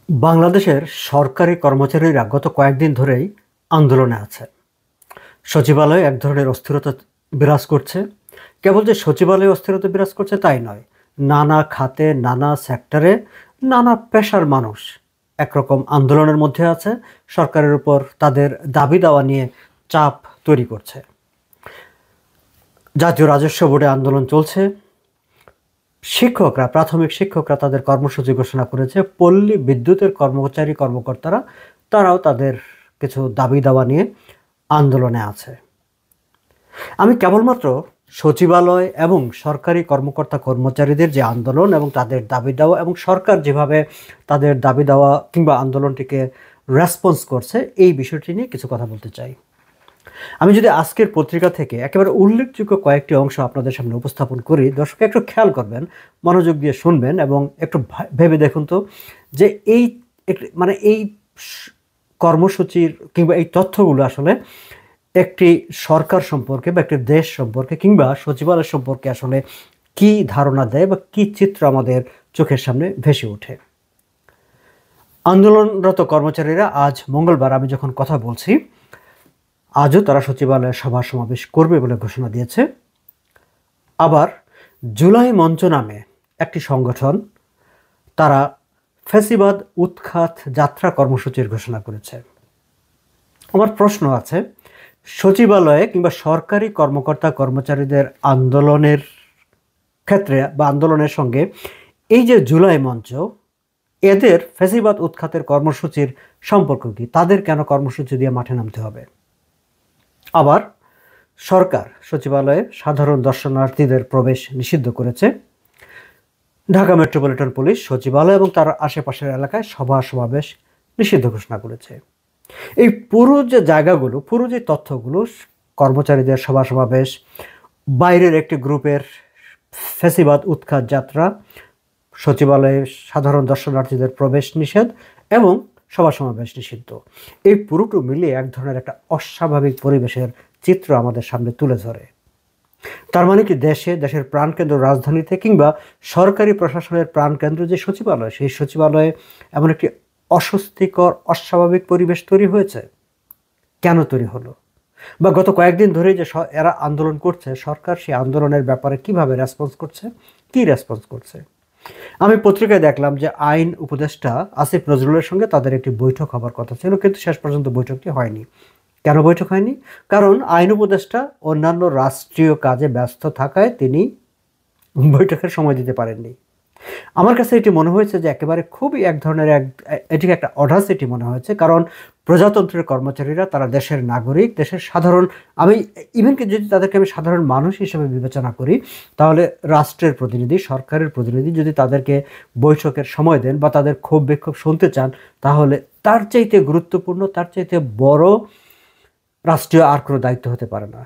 বাংলাদেশের সরকারি কর্মচারীরা গত কয়েকদিন ধরেই আন্দোলনে আছে। সচিবালয়ে এক ধরনের অস্থিরতা বিরাজ করছে। কেবল যে সচিবালয়ে অস্থিরতা বিরাজ করছে তাই নয়, নানা খাতে, নানা সেক্টরে, নানা পেশার মানুষ একরকম আন্দোলনের মধ্যে আছে। সরকারের উপর তাদের দাবি দাওয়া নিয়ে চাপ তৈরি করছে। জাতীয় রাজস্ব বোর্ডে আন্দোলন চলছে। শিক্ষকরা, প্রাথমিক শিক্ষকরা তাদের কর্মসূচি ঘোষণা করেছে। পল্লী বিদ্যুতের কর্মকর্তারা তারাও তাদের কিছু দাবি দাওয়া নিয়ে আন্দোলনে আছে। আমি কেবলমাত্র সচিবালয় এবং সরকারি কর্মচারীদের যে আন্দোলন এবং তাদের দাবি দেওয়া এবং সরকার যেভাবে তাদের দাবি দেওয়া কিংবা আন্দোলনটিকে রেসপন্স করছে এই বিষয়টি নিয়ে কিছু কথা বলতে চাই। আমি যদি আজকের পত্রিকা থেকে একেবারে উল্লেখযোগ্য কয়েকটি অংশ আপনাদের সামনে উপস্থাপন করি, দর্শক একটু খেয়াল করবেন, মনোযোগ দিয়ে শুনবেন এবং একটু ভেবে দেখুন তো যে এই কর্মসূচির কিংবা এই তথ্যগুলো আসলে একটি সরকার সম্পর্কে বা একটি দেশ সম্পর্কে কিংবা সচিবালয় সম্পর্কে আসলে কি ধারণা দেয় বা কি চিত্র আমাদের চোখের সামনে ভেসে ওঠে। আন্দোলনরত কর্মচারীরা আজ মঙ্গলবার, আমি যখন কথা বলছি, আজও তারা সচিবালয়ে সভা সমাবেশ করবে বলে ঘোষণা দিয়েছে। আবার জুলাই মঞ্চ নামে একটি সংগঠন, তারা ফ্যাসিবাদ উৎখাত যাত্রা কর্মসূচির ঘোষণা করেছে। আমার প্রশ্ন আছে, সচিবালয়ে কিংবা সরকারি কর্মচারীদের আন্দোলনের ক্ষেত্রে বা আন্দোলনের সঙ্গে এই যে জুলাই মঞ্চ, এদের ফ্যাসিবাদ উৎখাতের কর্মসূচির সম্পর্ক কি? তাদের কেন কর্মসূচি দিয়ে মাঠে নামতে হবে? আবার সরকার সচিবালয়ে সাধারণ দর্শনার্থীদের প্রবেশ নিষিদ্ধ করেছে। ঢাকা মেট্রোপলিটন পুলিশ সচিবালয় এবং তার আশেপাশের এলাকায় সভা সমাবেশ নিষিদ্ধ ঘোষণা করেছে। এই পুরো যে জায়গাগুলো, পুরো যে তথ্যগুলো, কর্মচারীদের সভা সমাবেশ, বাইরের একটি গ্রুপের ফ্যাসিবাদ উৎখাত যাত্রা, সচিবালয়ে সাধারণ দর্শনার্থীদের প্রবেশ নিষেধ এবং সভা সমাবেশ নিষিদ্ধ, এই পুরোটা মিলিয়ে এক ধরনের একটা অস্বাভাবিক পরিবেশের চিত্র আমাদের সামনে তুলে ধরে। তার মানে কি দেশের প্রাণকেন্দ্র রাজধানীতে কিংবা সরকারি প্রশাসনের প্রাণকেন্দ্র যে সচিবালয়, সেই সচিবালয়ে এমন একটি অস্বস্তিকর অস্বাভাবিক পরিবেশ তৈরি হয়েছে? কেন তৈরি হলো? বা গত কয়েকদিন ধরে যে এরা আন্দোলন করছে, সরকার সেই আন্দোলনের ব্যাপারে কিভাবে রেসপন্স করছে, কি রেসপন্স করছে? আমি পত্রিকায় দেখলাম যে আইন উপদেষ্টা আসিফ নজরুলের সঙ্গে তাদের একটি বৈঠক হবার কথা ছিল, কিন্তু শেষ পর্যন্ত বৈঠকটি হয়নি। কেন বৈঠক হয়নি? কারণ আইন উপদেষ্টা অন্যান্য রাষ্ট্রীয় কাজে ব্যস্ত থাকায় তিনি বৈঠকের সময় দিতে পারেননি। আমার কাছে এটি মনে হয়েছে যে একেবারে খুবই এক ধরনের এটিকে একটা অডাসিটি মনে হয়েছে। কারণ প্রজাতন্ত্রের কর্মচারীরা তারা দেশের নাগরিক, দেশের সাধারণ, আমি ইভেনকি যদি তাদেরকে আমি সাধারণ মানুষ হিসেবে বিবেচনা করি, তাহলে রাষ্ট্রের প্রতিনিধি, সরকারের প্রতিনিধি যদি তাদেরকে বৈঠকের সময় দেন বা তাদের ক্ষোভ বিক্ষোভ শুনতে চান, তাহলে তার চাইতে গুরুত্বপূর্ণ, তার চাইতে বড় রাষ্ট্রীয় আর কোনো দায়িত্ব হতে পারে না।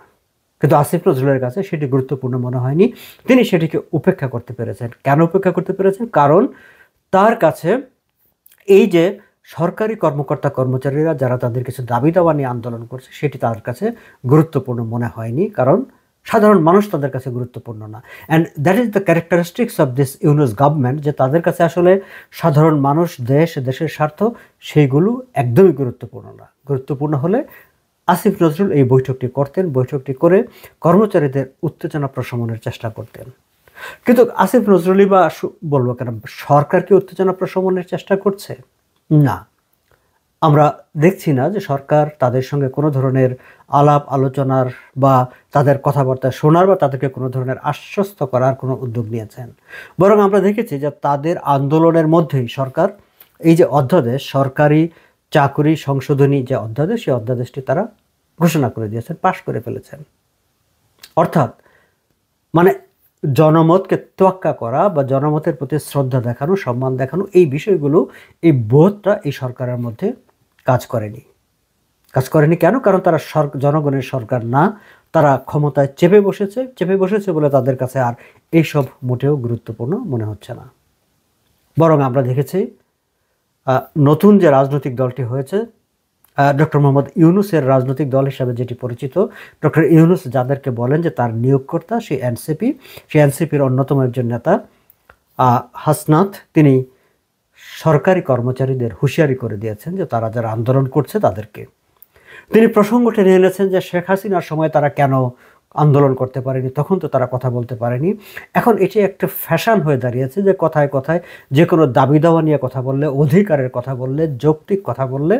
কিন্তু আসিফ নজরুলের কাছে সেটি গুরুত্বপূর্ণ মনে হয়নি। তিনি সেটিকে উপেক্ষা করতে পেরেছেন। কেন উপেক্ষা করতে পেরেছেন? কারণ তার কাছে এই যে সরকারি কর্মচারীরা যারা তাদের কিছু দাবি দাওয়া নিয়ে আন্দোলন করছে, সেটি তার কাছে গুরুত্বপূর্ণ মনে হয়নি, কারণ সাধারণ মানুষ তাদের কাছে গুরুত্বপূর্ণ না। And that is the characteristics of this Yunus government, যে তাদের কাছে আসলে সাধারণ মানুষ, দেশের স্বার্থ, সেইগুলো একদমই গুরুত্বপূর্ণ না। গুরুত্বপূর্ণ হলে আসিফ নজরুল এই বৈঠকটি করতেন, বৈঠকটি করে কর্মচারীদের উত্তেজনা প্রশমনের চেষ্টা করতেন। কিন্তু আসিফ নজরুলই বা বলবো কেন, সরকার কি উত্তেজনা প্রশমনের চেষ্টা করছে? না, আমরা দেখছি না যে সরকার তাদের সঙ্গে কোনো ধরনের আলাপ আলোচনার বা তাদের কথাবার্তা শোনার বা তাদেরকে কোনো ধরনের আশ্বস্ত করার কোনো উদ্যোগ নিয়েছেন। বরং আমরা দেখেছি যে তাদের আন্দোলনের মধ্যেই সরকার এই যে অধ্যাদেশ, সরকারি চাকুরি সংশোধনী যে অধ্যাদেশ, সেই অধ্যাদেশটি তারা ঘোষণা করে দিয়েছেন, পাশ করে ফেলেছেন। অর্থাৎ মানে জনমতকে তোয়াক্কা করা বা জনমতের প্রতি শ্রদ্ধা দেখানো, সম্মান দেখানো, এই বিষয়গুলো, এই বোধটা এই সরকারের মধ্যে কাজ করেনি। কেন? কারণ তারা জনগণের সরকার না, তারা ক্ষমতায় চেপে বসেছে বলে তাদের কাছে আর এইসব মোটেও গুরুত্বপূর্ণ মনে হচ্ছে না। বরং আমরা দেখেছি নতুন যে রাজনৈতিক দলটি হয়েছে, ডক্টর মোহাম্মদ ইউনূসের রাজনৈতিক দল হিসাবে যেটি পরিচিত, ডক্টর ইউনূস যাদেরকে বলেন যে তার নিয়োগকর্তা, সেই এনসিপির অন্যতম একজন নেতা হাসনাত, তিনি সরকারি কর্মচারীদের হুঁশিয়ারি করে দিয়েছেন যে তারা যারা আন্দোলন করছে তাদেরকে। তিনি প্রসঙ্গ টেনে এনেছেন যে শেখ হাসিনার সময় তারা কেন আন্দোলন করতে পারেনি, তখন তো তারা কথা বলতে পারেনি। এখন এটি একটা ফ্যাশন হয়ে দাঁড়িয়েছে যে কথায় কথায় যে কোনো দাবি দাওয়া নিয়ে কথা বললে, অধিকারের কথা বললে, যৌক্তিক কথা বললে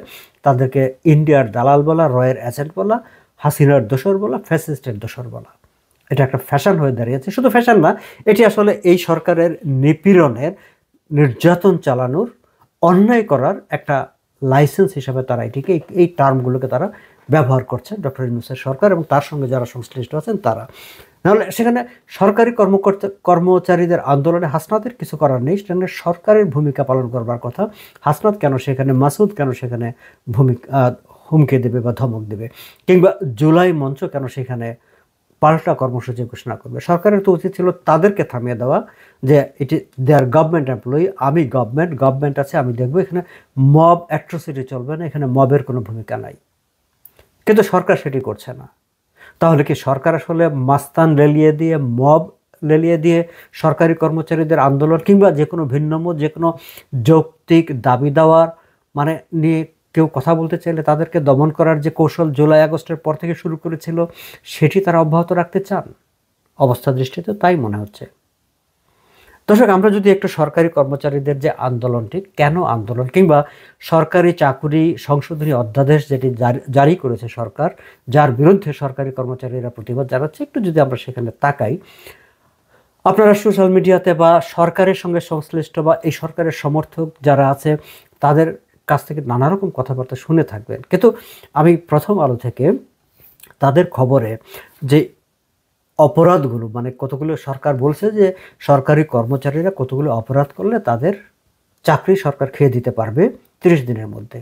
তাদেরকে ইন্ডিয়ার দালাল বলা, রয়ের এজেন্ট বলা, হাসিনার দোসর বলা, ফ্যাসিস্টের দোসর বলা। এটা একটা ফ্যাশন হয়ে দাঁড়িয়েছে। শুধু ফ্যাশন না, এটি আসলে এই সরকারের নিপীড়নের, নির্যাতন চালানোর, অন্যায় করার একটা লাইসেন্স হিসাবে তারা এটিকে, এই টার্মগুলোকে তারা ব্যবহার করছে ডক্টর ইউনূসের সরকার এবং তার সঙ্গে যারা সংশ্লিষ্ট আছেন তারা। নাহলে সেখানে সরকারি কর্মচারীদের আন্দোলনে হাসনাতের কিছু করার নেই, সেখানে সরকারের ভূমিকা পালন করবার কথা। হাসনাত কেন সেখানে, মাসুদ কেন সেখানে হুমকি দেবে বা ধমক দেবে, কিংবা জুলাই মঞ্চ কেন সেখানে পাল্টা কর্মসূচি ঘোষণা করবে? সরকারের তো উচিত ছিল তাদেরকে থামিয়ে দেওয়া যে এটি দেয়ার গভর্নমেন্ট এমপ্লয়ি, আমি গভর্নমেন্ট আছে, আমি দেখবো, এখানে মব অ্যাট্রোসিটি চলবে না, এখানে মবের কোনো ভূমিকা নাই। কিন্তু সরকার সেটি করছে না। তাহলে কি সরকার আসলে মাস্তান লেলিয়ে দিয়ে, মব লেলিয়ে দিয়ে সরকারি কর্মচারীদের আন্দোলন কিংবা যে কোনো ভিন্নমত, যে কোনো যৌক্তিক দাবি দেওয়ার মানে নিয়ে কেউ কথা বলতে চাইলে তাদেরকে দমন করার যে কৌশল জুলাই আগস্টের পর থেকে শুরু করেছিল সেটি তারা অব্যাহত রাখতে চান? অবস্থা দৃষ্টিতে তাই মনে হচ্ছে। দর্শক, আমরা যদি একটু সরকারি কর্মচারীদের যে আন্দোলনটি, কেন আন্দোলন, কিংবা সরকারি চাকুরি সংশোধনী অধ্যাদেশ যেটি জারি করেছে সরকার, যার বিরুদ্ধে সরকারি কর্মচারীরা প্রতিবাদ জানাচ্ছে, একটু যদি আমরা সেখানে তাকাই, আপনারা সোশ্যাল মিডিয়াতে বা সরকারের সঙ্গে সংশ্লিষ্ট বা এই সরকারের সমর্থক যারা আছে তাদের কাছ থেকে নানা রকম কথাবার্তা শুনে থাকবেন। কিন্তু আমি প্রথম আলো থেকে তাদের খবরে যে অপরাধগুলো, মানে কতগুলো সরকার বলছে যে সরকারি কর্মচারীরা কতগুলো অপরাধ করলে তাদের চাকরি সরকার খেয়ে দিতে পারবে 30 দিনের মধ্যে,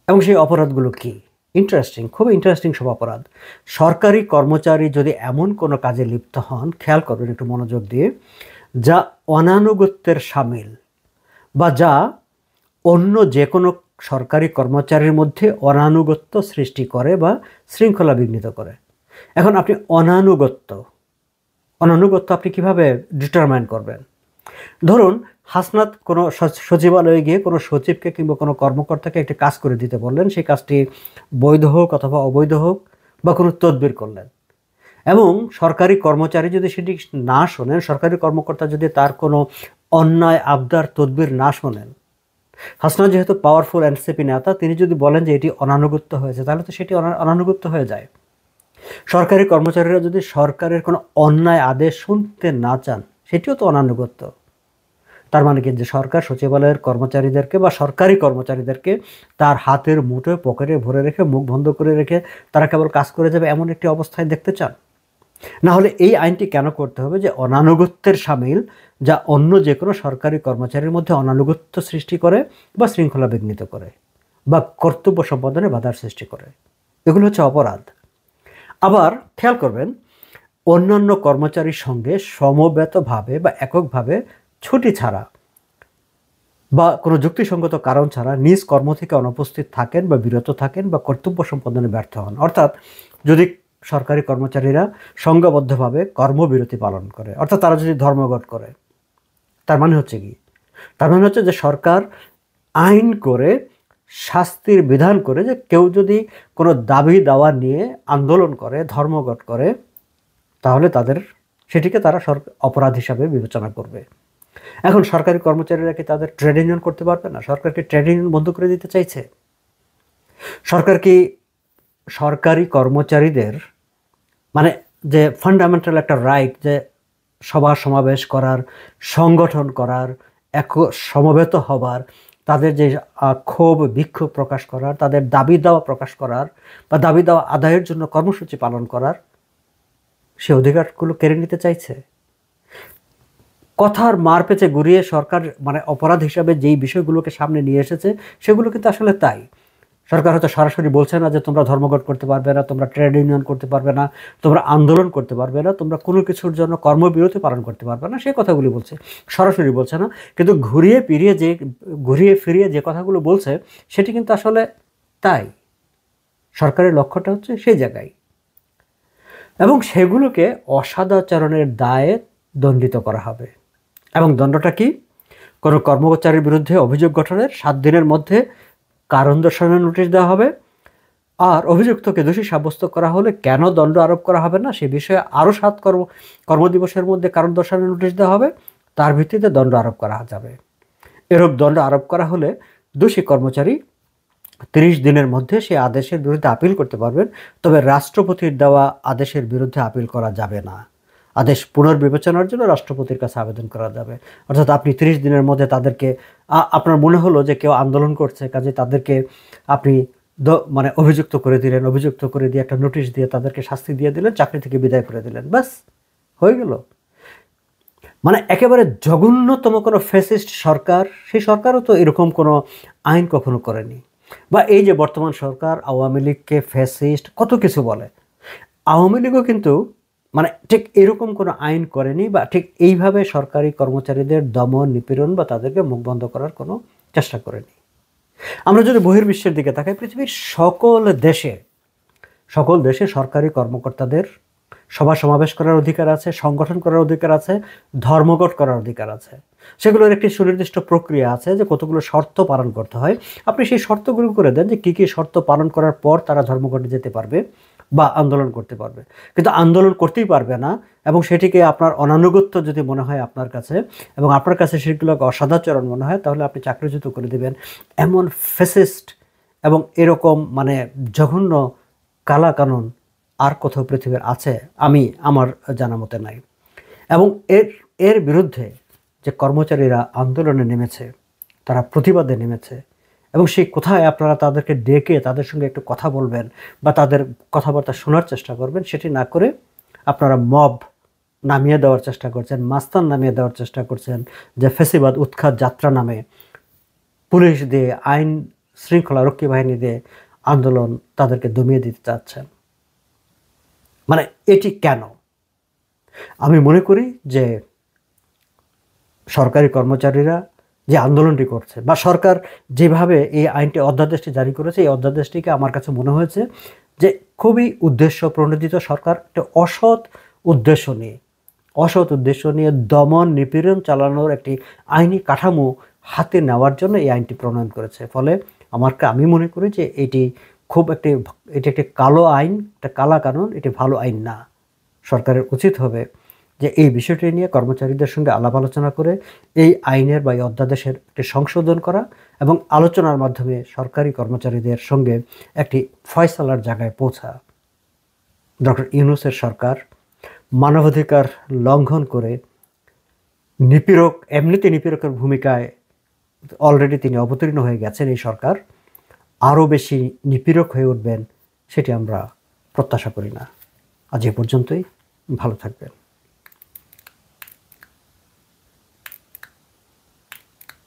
এবং সেই অপরাধগুলো কি? ইন্টারেস্টিং, খুব ইন্টারেস্টিং সব অপরাধ। সরকারি কর্মচারী যদি এমন কোনো কাজে লিপ্ত হন, খেয়াল করবেন একটু মনোযোগ দিয়ে, যা অনানুগত্যের সামিল বা যা অন্য যে কোনো সরকারি কর্মচারীর মধ্যে অনানুগত্য সৃষ্টি করে বা শৃঙ্খলা বিঘ্নিত করে। এখন আপনি অনানুগত্য আপনি কিভাবে ডিটারমাইন করবেন? ধরুন হাসনাত কোনো সচিবালয়ে গিয়ে কোনো সচিবকে কিংবা কোনো কর্মকর্তাকে একটি কাজ করে দিতে বললেন, সেই কাজটি বৈধ হোক অথবা অবৈধ হোক, বা কোনো তদবির করলেন, এবং সরকারি কর্মচারী যদি সেটি না শোনেন, সরকারি কর্মকর্তা যদি তার কোনো অন্যায় আবদার তদবির না শোনেন, হাসনাত যেহেতু পাওয়ারফুল এনসিপি নেতা, তিনি যদি বলেন যে এটি অনানুগত্য হয়েছে, তাহলে তো সেটি অনানুগত্য হয়ে যায়। সরকারি কর্মচারীরা যদি সরকারের কোনো অন্যায় আদেশ শুনতে না চান, সেটিও তো অনানুগত্য। তার মানে কি, যে সরকার সচিবালয়ের কর্মচারীদেরকে বা সরকারি কর্মচারীদেরকে তার হাতের মুঠোয় পকেটে ভরে রেখে, মুখ বন্ধ করে রেখে তারা কেবল কাজ করে যাবে, এমন একটি অবস্থায় দেখতে চান? না হলে এই আইনটি কেন করতে হবে যে অনানুগত্যের সামিল, যা অন্য যে কোনো সরকারি কর্মচারীর মধ্যে অনানুগত্য সৃষ্টি করে বা শৃঙ্খলা বিঘ্নিত করে বা কর্তব্য সম্পাদনে বাধার সৃষ্টি করে? এগুলো হচ্ছে অপরাধ। আবার খেয়াল করবেন, অন্যান্য কর্মচারীর সঙ্গে সমবেতভাবে বা এককভাবে ছুটি ছাড়া বা কোনো যুক্তিসঙ্গত কারণ ছাড়া নিজ কর্ম থেকে অনুপস্থিত থাকেন বা বিরত থাকেন বা কর্তব্য সম্পাদনে ব্যর্থ হন। অর্থাৎ যদি সরকারি কর্মচারীরা সংঘবদ্ধভাবে কর্মবিরতি পালন করে, অর্থাৎ তারা যদি ধর্মঘট করে, তার মানে হচ্ছে কি? তার মানে হচ্ছে যে সরকার আইন করে, শাস্তির বিধান করে, যে কেউ যদি কোনো দাবি দাওয়া নিয়ে আন্দোলন করে, ধর্মঘট করে, তাহলে সেটিকে তারা অপরাধ হিসাবে বিবেচনা করবে। এখন সরকারি কর্মচারীরা কি তাদের ট্রেড ইউনিয়ন করতে পারবে না? সরকার কি ট্রেড ইউনিয়ন বন্ধ করে দিতে চাইছে? সরকার কি সরকারি কর্মচারীদের মানে যে ফান্ডামেন্টাল একটা রাইট, যে সভা সমাবেশ করার, সংগঠন করার, সমবেত হবার, তাদের যে ক্ষোভ বিক্ষোভ প্রকাশ করার, তাদের দাবি দাওয়া প্রকাশ করার বা দাবি দাওয়া আদায়ের জন্য কর্মসূচি পালন করার, সে অধিকারগুলো কেড়ে নিতে চাইছে? কথার মার পেঁচে ঘুরিয়ে সরকার মানে অপরাধ হিসাবে যেই বিষয়গুলোকে সামনে নিয়ে এসেছে সেগুলো কিন্তু আসলে তাই। সরকার হয়তো সরাসরি বলছে না যে তোমরা ধর্মঘট করতে পারবে না, তোমরা ট্রেড ইউনিয়ন করতে পারবে না, তোমরা আন্দোলন করতে পারবে না, তোমরা কোনো কিছুর জন্য কর্মবিরতি পালন করতে পারবে না, সেই কথাগুলি বলছে, সরাসরি বলছে না। কিন্তু ঘুরিয়ে ফিরিয়ে যে কথাগুলো বলছে সেটি কিন্তু আসলে তাই। সরকারের লক্ষ্যটা হচ্ছে সেই জায়গায়, এবং সেগুলোকে অসদাচরণের দায়ে দণ্ডিত করা হবে। এবং দণ্ডটা কি? কোনো কর্মচারীর বিরুদ্ধে অভিযোগ গঠনের 7 দিনের মধ্যে কারণ দর্শানোর নোটিশ দেওয়া হবে। আর অভিযুক্তকে দোষী সাব্যস্ত করা হলে কেন দণ্ড আরোপ করা হবে না সে বিষয়ে আরও 7 কর্মদিবসের মধ্যে কারণ দর্শানোর নোটিশ দেওয়া হবে, তার ভিত্তিতে দণ্ড আরোপ করা যাবে। এরূপ দণ্ড আরোপ করা হলে দোষী কর্মচারী 30 দিনের মধ্যে সে আদেশের বিরুদ্ধে আপিল করতে পারবেন, তবে রাষ্ট্রপতির দেওয়া আদেশের বিরুদ্ধে আপিল করা যাবে না। আদেশ পুনর্বিবেচনার জন্য রাষ্ট্রপতির কাছে আবেদন করা যাবে। অর্থাৎ আপনি 30 দিনের মধ্যে তাদেরকে, আপনার মনে হলো যে কেউ আন্দোলন করছে, কাজে তাদেরকে আপনি মানে অভিযুক্ত করে দিলেন, অভিযুক্ত করে দিয়ে একটা নোটিশ দিয়ে তাদেরকে শাস্তি দিয়ে দিলেন, চাকরি থেকে বিদায় করে দিলেন, ব্যাস হয়ে গেল। মানে একেবারে জঘন্যতম কোনো ফ্যাসিস্ট সরকার, সেই সরকারও তো এরকম কোনো আইন কখনো করেনি। বা এই যে বর্তমান সরকার আওয়ামী লীগকে ফ্যাসিস্ট কত কিছু বলে, আওয়ামী লীগও কিন্তু মানে ঠিক এরকম কোনো আইন করেনি বা ঠিক এইভাবে সরকারি কর্মচারীদের দমন নিপীড়ন বা তাদেরকে মুখ বন্ধ করার কোনো চেষ্টা করেনি। আমরা যদি বহির্বিশ্বের দিকে তাকাই, পৃথিবীর সকল দেশে সরকারি কর্মকর্তাদের সভা সমাবেশ করার অধিকার আছে, সংগঠন করার অধিকার আছে, ধর্মঘট করার অধিকার আছে। সেগুলোর একটি সুনির্দিষ্ট প্রক্রিয়া আছে যে কতগুলো শর্ত পালন করতে হয়। আপনি সেই শর্তগুলো করে দেন যে কী কী শর্ত পালন করার পর তারা ধর্মঘটে যেতে পারবে বা আন্দোলন করতে পারবে। কিন্তু আন্দোলন করতেই পারবে না, এবং সেটিকে আপনার অনানুগত্য যদি মনে হয় আপনার কাছে, এবং আপনার কাছে সেগুলোকে অসদাচরণ মনে হয়, তাহলে আপনি চাকরিচ্যুত করে দেবেন। এমন ফ্যাসিস্ট এবং এরকম মানে জঘন্য কালা কানুন আর কোথাও পৃথিবীর আছে আমি আমার জানা মতে নাই। এবং এর বিরুদ্ধে যে কর্মচারীরা আন্দোলনে নেমেছে, তারা প্রতিবাদে নেমেছে, এবং সেই কোথায় আপনারা তাদেরকে ডেকে তাদের সঙ্গে একটু কথা বলবেন বা তাদের কথাবার্তা শোনার চেষ্টা করবেন, সেটি না করে আপনারা মব নামিয়ে দেওয়ার চেষ্টা করছেন, মাস্তান নামিয়ে দেওয়ার চেষ্টা করছেন, যে ফ্যাসিবাদ উৎখাত যাত্রা নামে পুলিশ দিয়ে, আইন শৃঙ্খলা রক্ষী বাহিনী দিয়ে আন্দোলন তাদেরকে দমিয়ে দিতে চাচ্ছেন। মানে এটি কেন? আমি মনে করি যে সরকারি কর্মচারীরা যে আন্দোলনটি করছে বা সরকার যেভাবে এই আইনটি অধ্যাদেশটি জারি করেছে, এই অধ্যাদেশটিকে আমার কাছে মনে হয়েছে যে খুবই উদ্দেশ্য প্রণোদিত। সরকার একটা অসৎ উদ্দেশ্য নিয়ে দমন নিপীড়ন চালানোর একটি আইনি কাঠামো হাতে নেওয়ার জন্য এই আইনটি প্রণয়ন করেছে। ফলে আমি মনে করি যে এটি একটি কালো আইন, একটা কালা কানুন, এটি ভালো আইন না। সরকারের উচিত হবে যে এই বিষয়টি নিয়ে কর্মচারীদের সঙ্গে আলাপ আলোচনা করে এই আইনের বা এই অধ্যাদেশের একটি সংশোধন করা এবং আলোচনার মাধ্যমে সরকারি কর্মচারীদের সঙ্গে একটি ফয়সালার জায়গায় পৌঁছা। ডক্টর ইউনূসের সরকার মানবাধিকার লঙ্ঘন করে এমনিতে নিপীড়কের ভূমিকায় অলরেডি তিনি অবতীর্ণ হয়ে গেছেন। এই সরকার আরও বেশি নিপীড়ক হয়ে উঠবেন সেটি আমরা প্রত্যাশা করি না। আজ এ পর্যন্তই, ভালো থাকবেন।